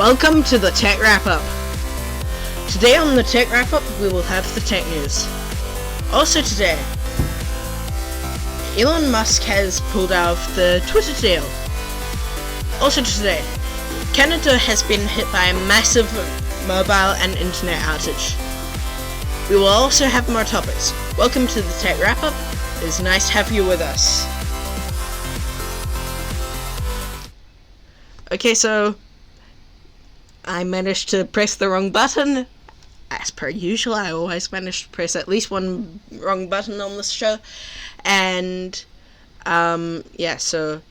Welcome to the Tech Wrap-Up. Today on the Tech Wrap-Up, we will have the tech news. Also today, Elon Musk has pulled out of the Twitter deal. Also today, Canada has been hit by a massive mobile and internet outage. We will also have more topics. Welcome to the Tech Wrap-Up. It is nice to have you with us. Okay, so I managed to press the wrong button. As per usual, I always manage to press at least one wrong button on this show. And, so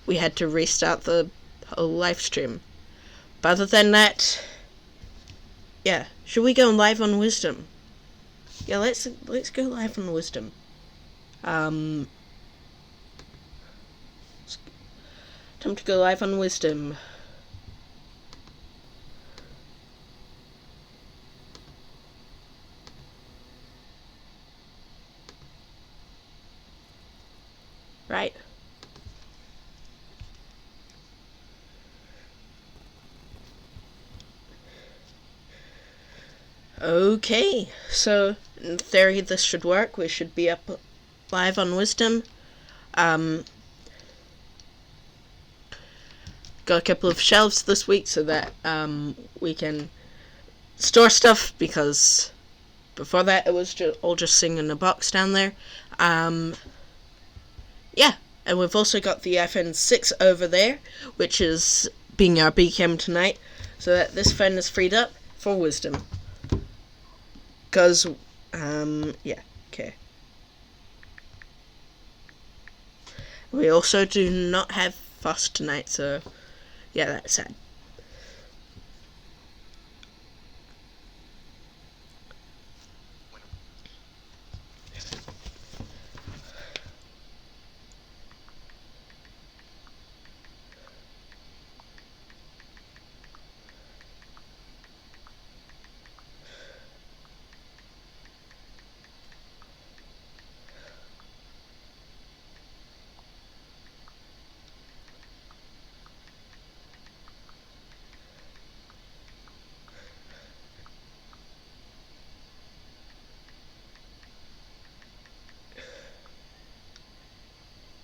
we had to restart the whole live stream. But other than that, should we go live on Wisdom? Yeah, let's go live on Wisdom. Time to go live on Wisdom. Right. Okay, so in theory this should work. We should be up live on Wisdom. Got a couple of shelves this week so that we can store stuff, because before that it was all just sitting in a box down there. And we've also got the iPhone 6 over there, which is being our B-cam tonight, so that this phone is freed up for Wisdom. Because, okay. We also do not have Foss tonight, so, yeah, that's sad.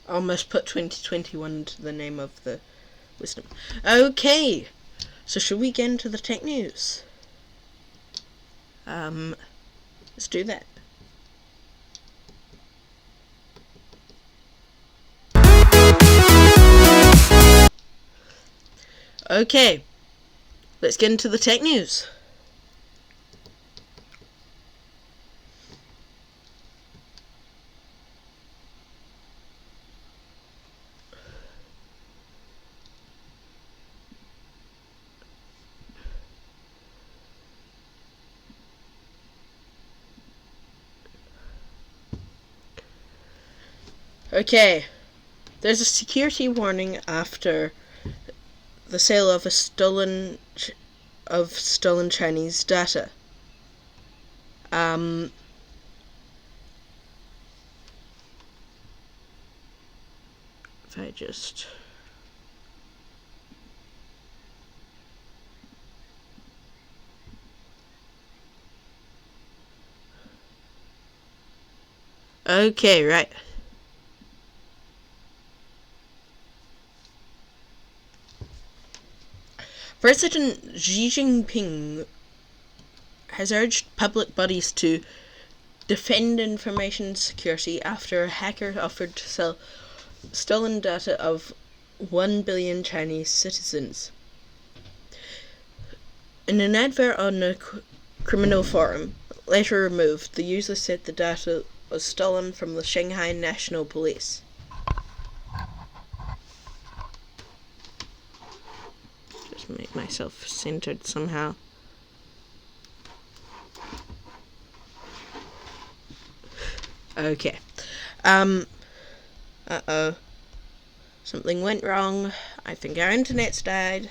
Almost put 2021 into the name of the Wisdom. Okay, so should we get into the tech news? Let's do that. Okay, let's get into the tech news. Okay, there's a security warning after the sale of stolen Chinese data. If I just... Okay, right. President Xi Jinping has urged public bodies to defend information security after a hacker offered to sell stolen data of 1 billion Chinese citizens. In an advert on a criminal forum, later removed, the user said the data was stolen from the Shanghai National Police. Just make myself centered somehow. Okay. Uh-oh. Something went wrong. I think our internet's died.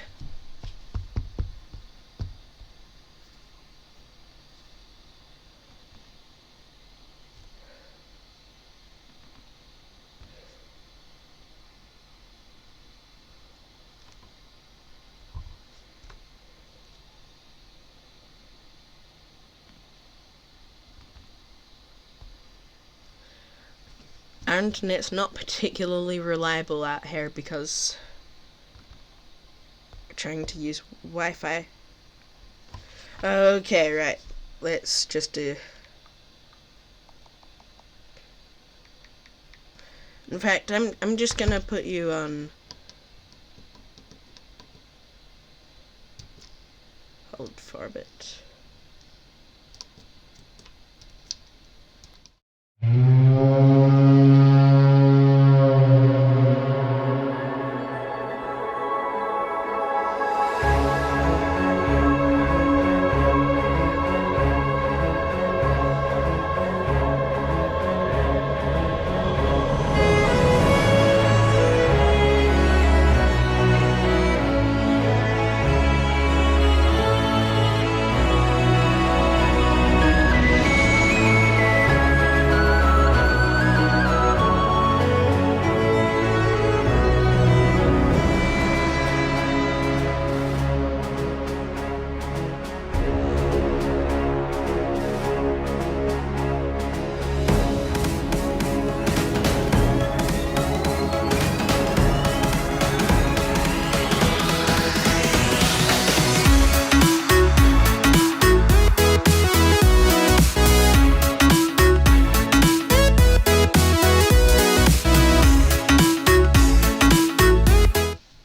Our internet's not particularly reliable out here because we're trying to use Wi-Fi. Okay, right. Let's just do... In fact, I'm just gonna put you on hold for a bit.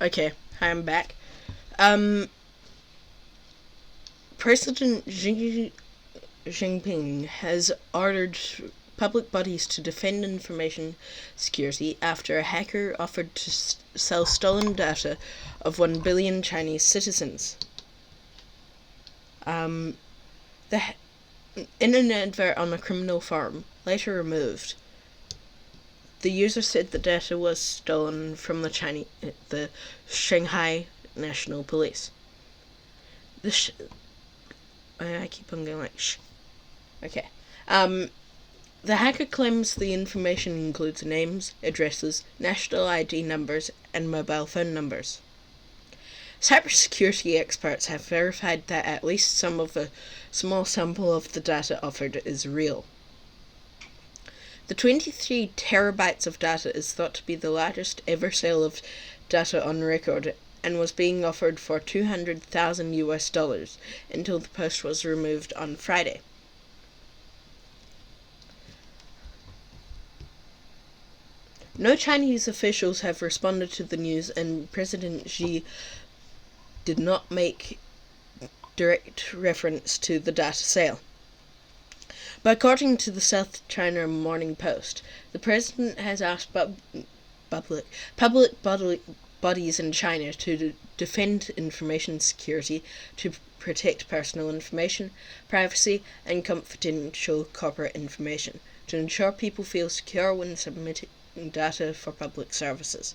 Okay, hi, I'm back. President Xi Jinping has ordered public bodies to defend information security after a hacker offered to sell stolen data of 1 billion Chinese citizens. In an advert on a criminal forum, later removed, the user said the data was stolen from the Shanghai National Police. I keep on going like shh. Okay. The hacker claims the information includes names, addresses, national ID numbers, and mobile phone numbers. Cybersecurity experts have verified that at least some of a small sample of the data offered is real. The 23 terabytes of data is thought to be the largest ever sale of data on record and was being offered for $200,000 until the post was removed on Friday. No Chinese officials have responded to the news, and President Xi did not make direct reference to the data sale. But according to the South China Morning Post, the president has asked public bodies in China to defend information security, to protect personal information, privacy, and confidential corporate information, to ensure people feel secure when submitting data for public services.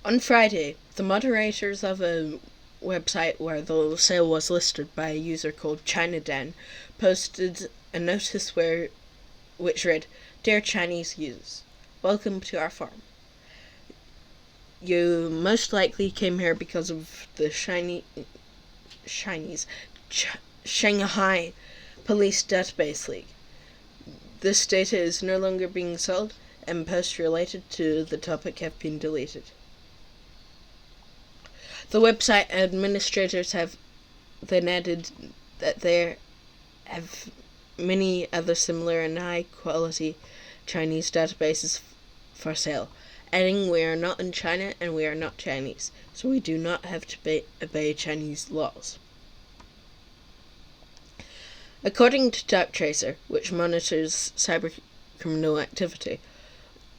On Friday, the moderators of a website where the sale was listed by a user called ChinaDan posted a notice which read, "Dear Chinese users, welcome to our forum. You most likely came here because of the Shanghai Police Database Leak. This data is no longer being sold, and posts related to the topic have been deleted." The website administrators have then added that there have many other similar and high-quality Chinese databases for sale, adding, "We are not in China and we are not Chinese, so we do not have to obey Chinese laws." According to DarkTracer, which monitors cybercriminal activity,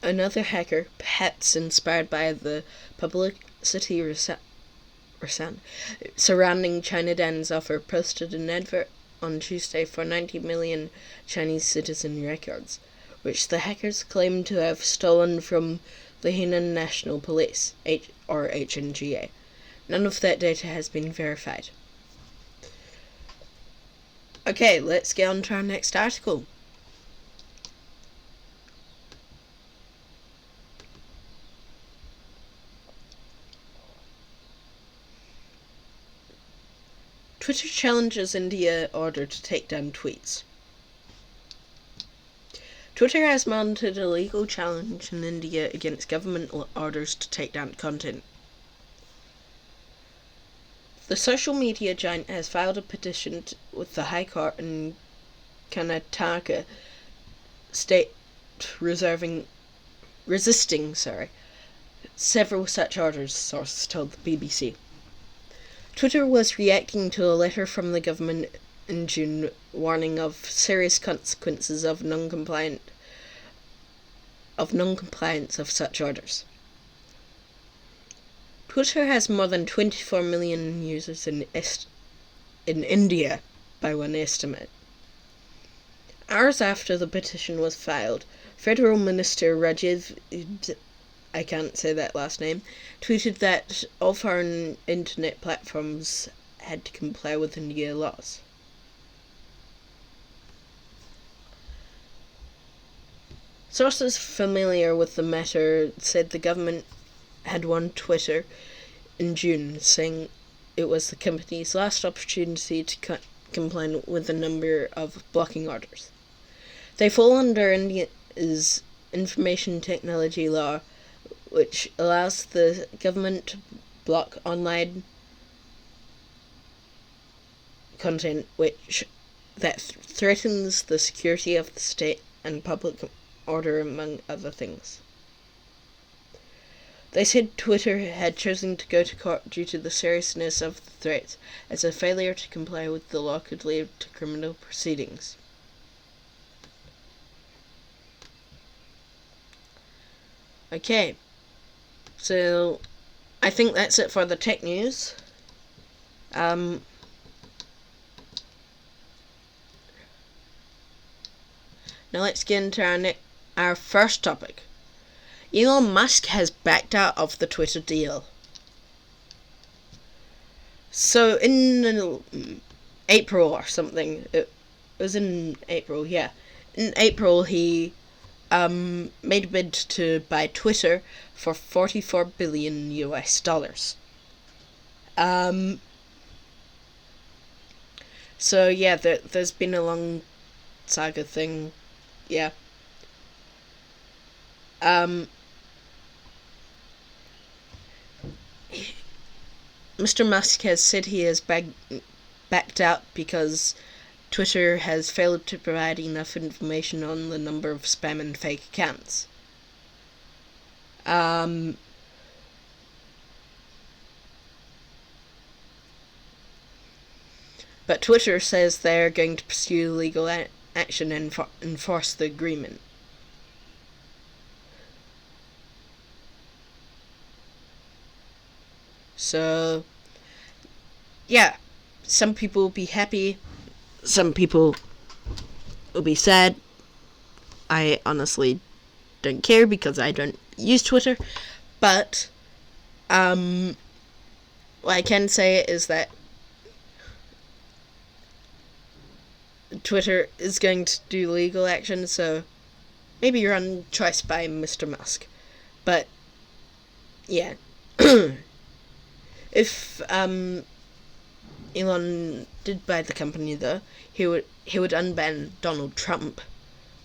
another hacker, perhaps inspired by the publicity surrounding ChinaDan's offer, posted an advert on Tuesday for 90 million Chinese citizen records, which the hackers claim to have stolen from the Henan National Police, or HNGA. None of that data has been verified. Okay, let's get on to our next article. Twitter challenges India order to take down tweets. Twitter has mounted a legal challenge in India against government orders to take down content. The social media giant has filed a petition with the High Court in Karnataka state resisting several such orders, sources told the BBC. Twitter was reacting to a letter from the government in June warning of serious consequences of non-compliance of such orders. Twitter has more than 24 million users in India, by one estimate. Hours after the petition was filed, Federal Minister Rajiv, I can't say that last name, tweeted that all foreign internet platforms had to comply with India laws. Sources familiar with the matter said the government had warned Twitter in June, saying it was the company's last opportunity to comply with a number of blocking orders. They fall under India's information technology law, which allows the government to block online content that threatens the security of the state and public order, among other things. They said Twitter had chosen to go to court due to the seriousness of the threats, as a failure to comply with the law could lead to criminal proceedings. Okay, so I think that's it for the tech news. Now let's get into our first topic. Elon Musk has backed out of the Twitter deal. So in April or something, it was in April, yeah. In April, he made a bid to buy Twitter for $44 billion US. So yeah, there's been a long saga thing, yeah. Mr. Musk has said he has backed out because Twitter has failed to provide enough information on the number of spam and fake accounts. But Twitter says they're going to pursue legal action and enforce the agreement. So, yeah, some people will be happy, some people will be sad. I honestly don't care because I don't use Twitter, but what I can say is that Twitter is going to do legal action, so maybe run choice by Mr. Musk. But yeah. If Elon did buy the company, though, he would unban Donald Trump,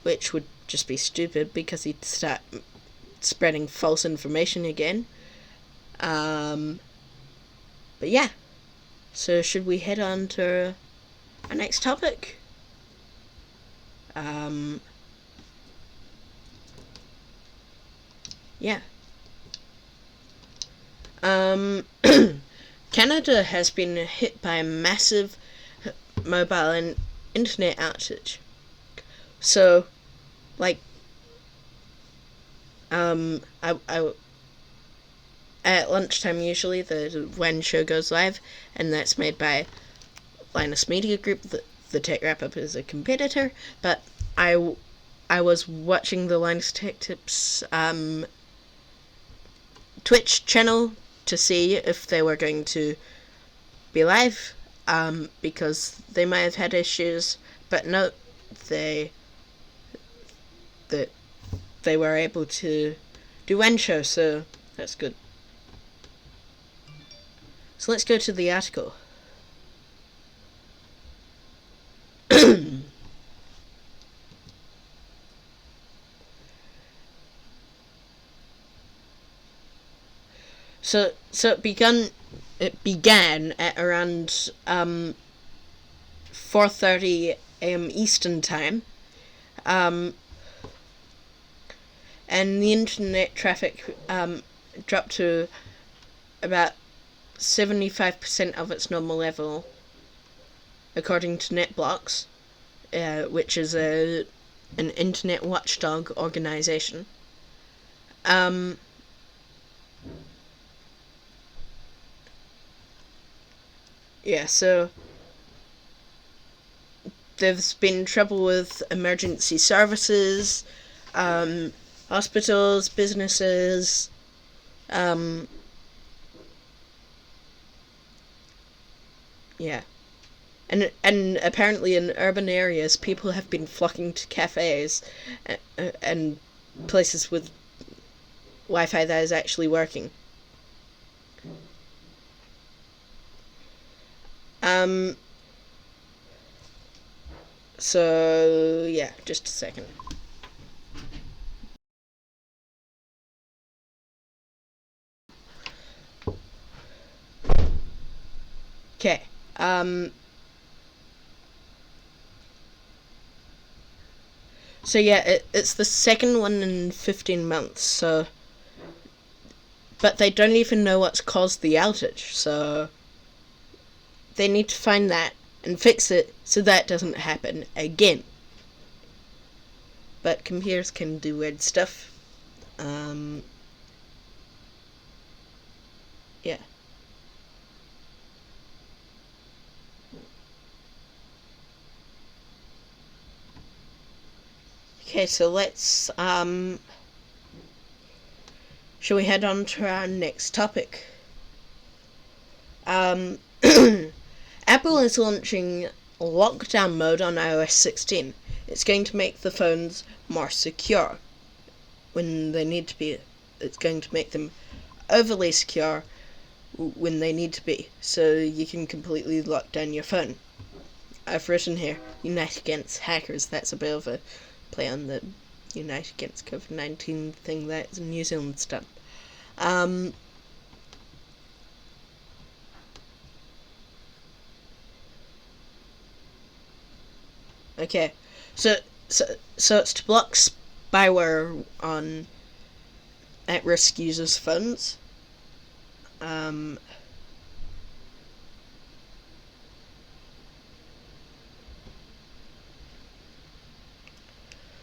which would just be stupid because he'd start spreading false information again. But yeah, so should we head on to our next topic? Yeah. Canada has been hit by a massive mobile and internet outage. So, like, I at lunchtime usually the When show goes live, and that's made by Linus Media Group. The Tech Wrap Up is a competitor, but I was watching the Linus Tech Tips Twitch channel to see if they were going to be live, because they might have had issues, but no, they were able to do When show, so that's good. So let's go to the article. It began at around 4:30 a.m. Eastern time, um, and the internet traffic dropped to about 75% of its normal level, according to NetBlocks, which is an internet watchdog organization. Um, yeah, so there's been trouble with emergency services, um, hospitals, businesses. Um, yeah, and apparently in urban areas, people have been flocking to cafes and places with Wi-Fi that is actually working. Um, so yeah, just a second. Okay. So yeah, it's the second one in 15 months. So, but they don't even know what's caused the outage. So they need to find that and fix it so that doesn't happen again. But computers can do weird stuff. Um, yeah. Okay, so let's shall we head on to our next topic? Um, Apple is launching lockdown mode on iOS 16. It's going to make the phones more secure when they need to be. It's going to make them overly secure when they need to be, so you can completely lock down your phone. I've written here, Unite Against Hackers. That's a bit of a play on the Unite Against COVID-19 thing that New Zealand's done. Okay, so so it's to block spyware on at-risk users' phones. Um,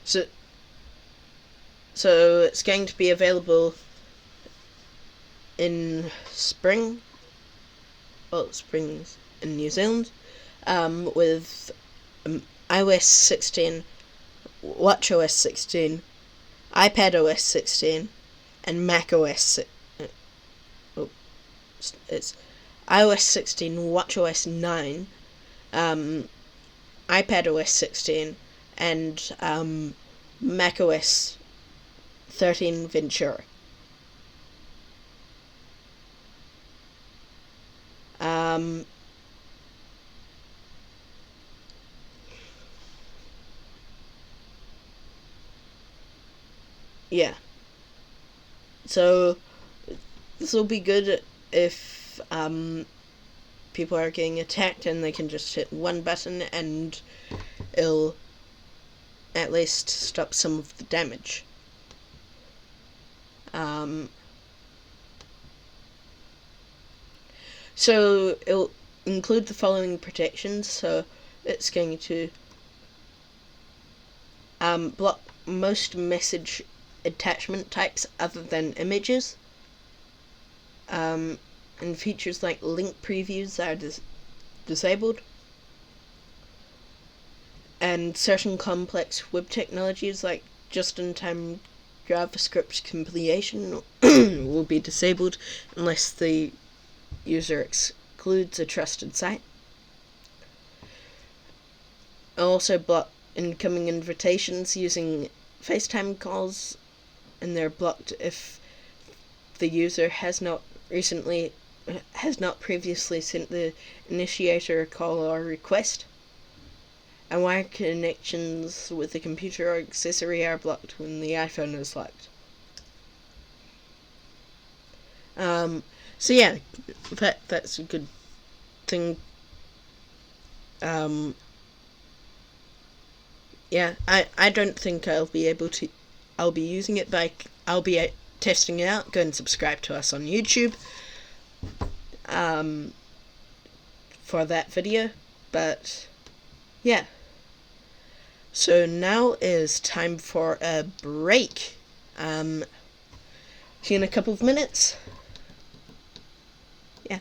so so it's going to be available in spring. Well, spring's in New Zealand, with iOS 16, WatchOS 16, iPadOS 16, and macOS. Oh, it's iOS 16, WatchOS 9, iPadOS 16, and macOS 13 Ventura. Um, yeah. So this will be good if people are getting attacked and they can just hit one button and it'll at least stop some of the damage. Um, so it'll include the following protections. So it's going to block most message attachment types other than images. And features like link previews are disabled. And certain complex web technologies like just-in-time JavaScript compilation will be disabled unless the user excludes a trusted site. Also block incoming invitations using FaceTime calls, and they're blocked if the user has not previously sent the initiator a call or request. And wire connections with the computer or accessory are blocked when the iPhone is locked. So yeah, that's a good thing. Um, yeah, I don't think I'll be able to. I'll be using it, but I'll be testing it out. Go and subscribe to us on YouTube. Um, for that video, but yeah. So now is time for a break. See you in a couple of minutes. Yeah.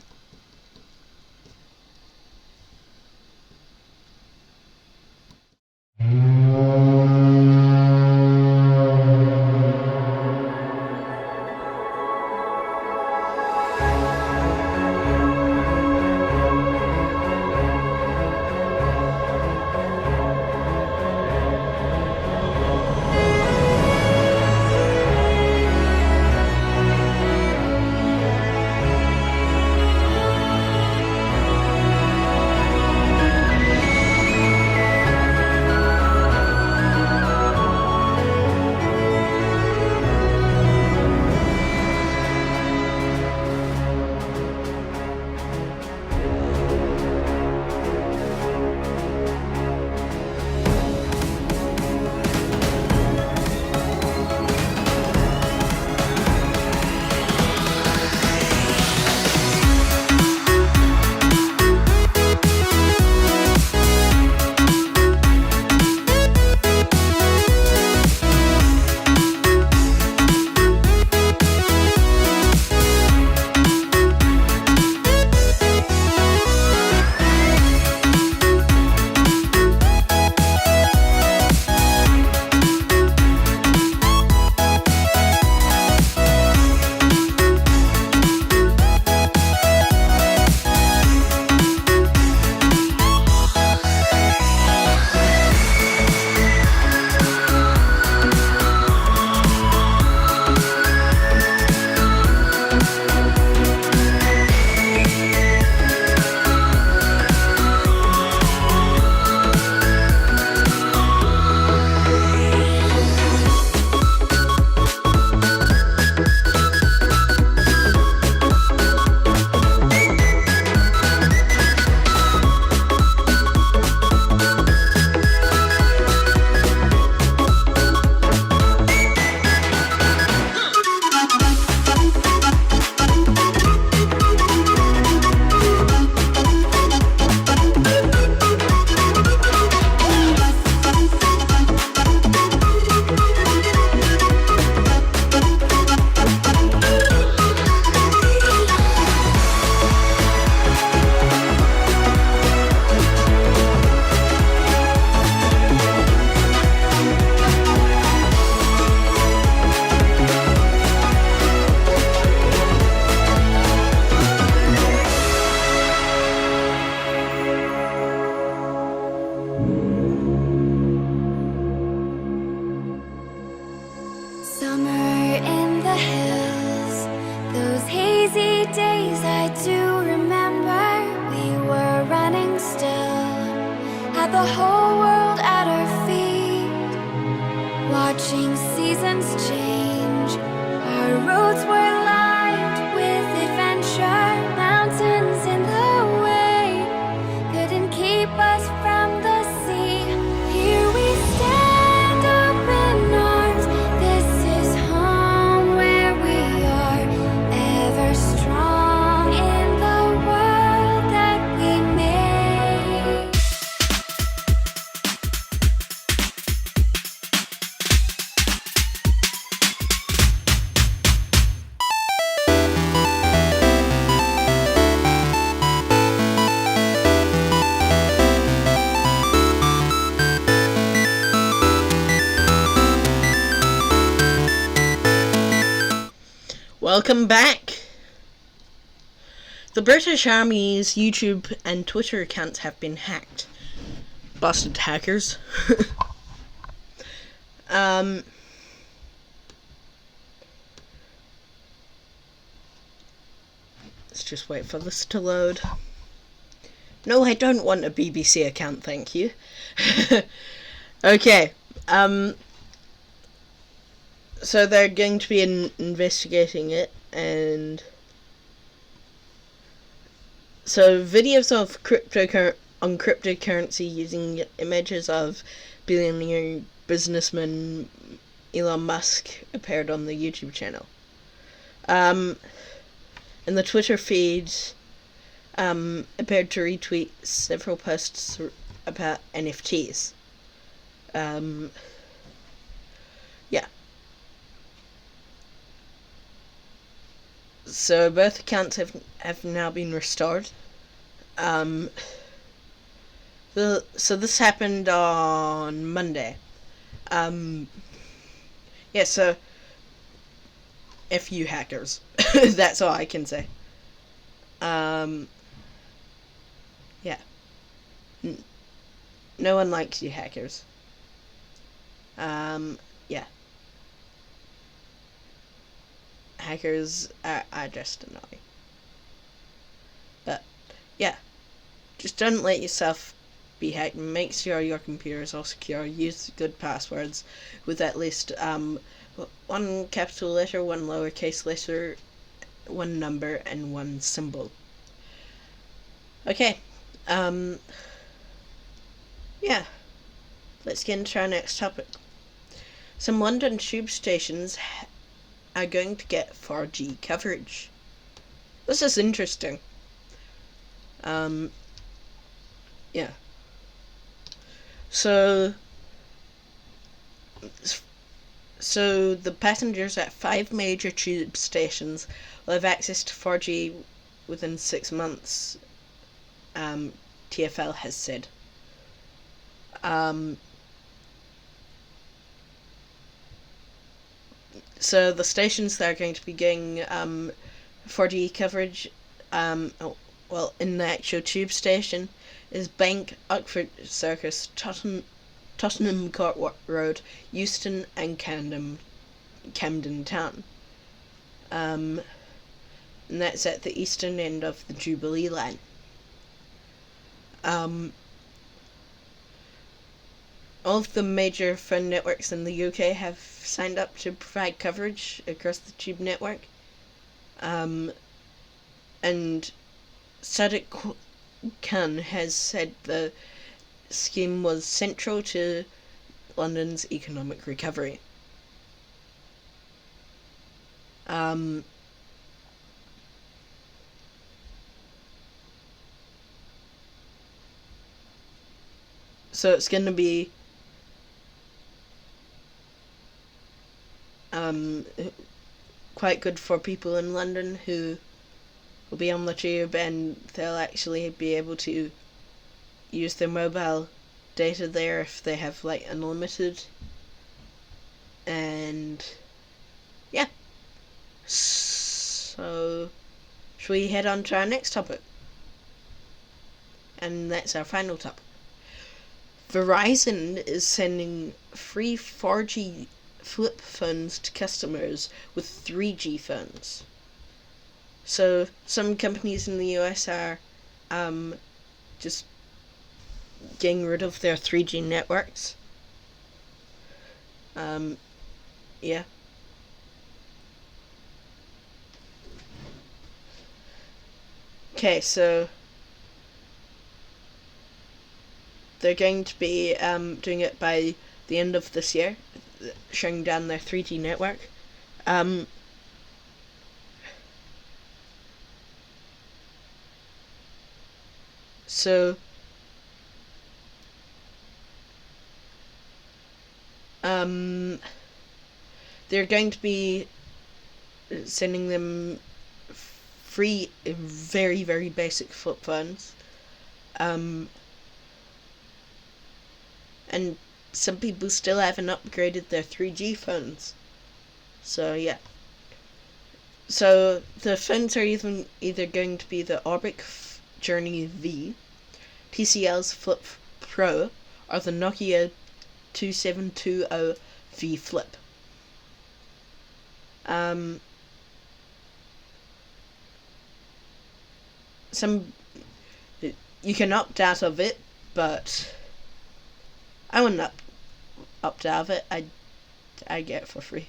Summer in the hills, those hazy days I do remember. We were running still, had the whole world at our feet, watching seasons change. Our roads were lined with adventure, mountains in the way couldn't keep us from the sea. Here we stand, open arms. This is home where we are, ever strong in the world that we made. Welcome back. The British Army's YouTube and Twitter accounts have been hacked. Busted hackers. Let's just wait for this to load. No, I don't want a BBC account, thank you. Okay. So they're going to be investigating it, and So videos of uncrypted currency using images of billionaire businessman Elon Musk appeared on the YouTube channel. In the Twitter feed, appeared to retweet several posts about NFTs. Yeah. So both accounts have now been restored. So this happened on Monday. Yeah, so F you hackers. That's all I can say. Yeah. No one likes you hackers. Yeah. Hackers are just annoying. But, yeah. Just don't let yourself be hacked. Make sure your computers are secure. Use good passwords with at least one capital letter, one lowercase letter, one number, and one symbol. Okay. Yeah. Let's get into our next topic. Some London tube stations are going to get 4G coverage. This is interesting. Yeah. So the passengers at 5 major tube stations will have access to 4G within 6 months, TfL has said. So the stations that are going to be getting 4G coverage, well, in the actual tube station, is Bank, Oxford Circus, Tottenham Court Road, Euston, and Camden Town. And that's at the eastern end of the Jubilee line. All of the major phone networks in the UK have signed up to provide coverage across the tube network. And Sadiq Khan has said the scheme was central to London's economic recovery. So it's going to be quite good for people in London who will be on the tube, and they'll actually be able to use their mobile data there if they have like unlimited. And yeah. So should we head on to our next topic? And that's our final topic. Verizon is sending free 4G flip phones to customers with 3G phones. So some companies in the US are just getting rid of their 3G networks. Yeah. Okay, so they're going to be doing it by the end of this year, shutting down their 3G network. So they're going to be sending them free, very, very basic flip phones. And some people still haven't upgraded their 3G phones. So, yeah. So, the phones are either going to be the Orbic Journey V, TCL's Flip Pro, or the Nokia 2720 V Flip. You can opt out of it, but I wouldn't opt out of it. I get it for free.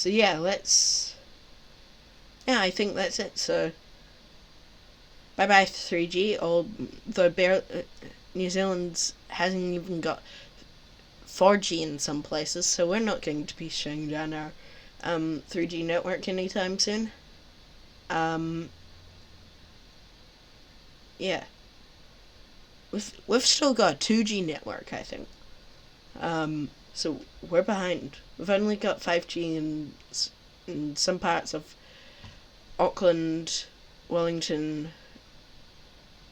yeah, I think that's it. So bye bye 3G. Although New Zealand hasn't even got 4G in some places, so we're not going to be shutting down our 3G network anytime soon. Yeah, we've still got a 2G network, I think. So we're behind. We've only got 5G in some parts of Auckland, Wellington,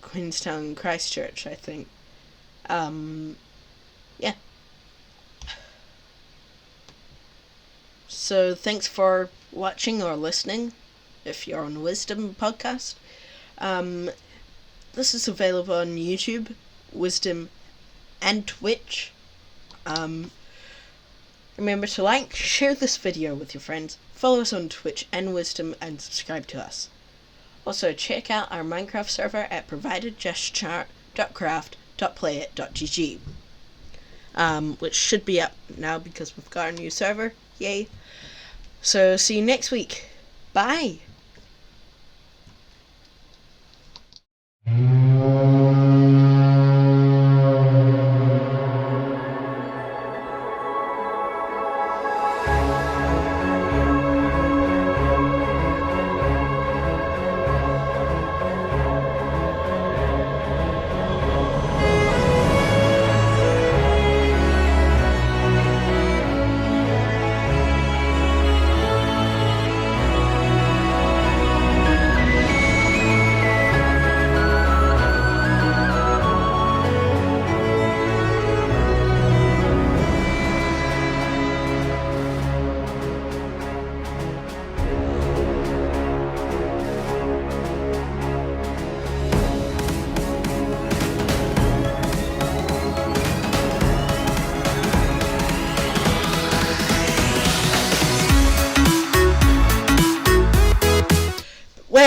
Queenstown, Christchurch, I think. Yeah. So thanks for watching or listening. If you're on Wisdom Podcast, this is available on YouTube, Wisdom, and Twitch. Remember to like, share this video with your friends, follow us on Twitch and Wisdom, and subscribe to us. Also, check out our Minecraft server at providedjustchart.craft.playit.gg, which should be up now because we've got a new server. Yay! So, see you next week. Bye!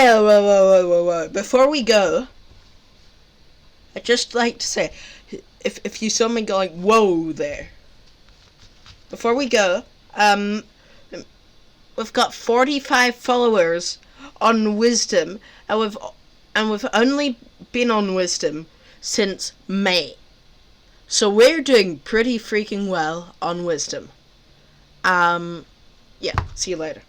Well, before we go, I'd just like to say, if you saw me going, whoa there. Before we go, we've got 45 followers on Wisdom, and we've only been on Wisdom since May. So we're doing pretty freaking well on Wisdom. Yeah, see you later.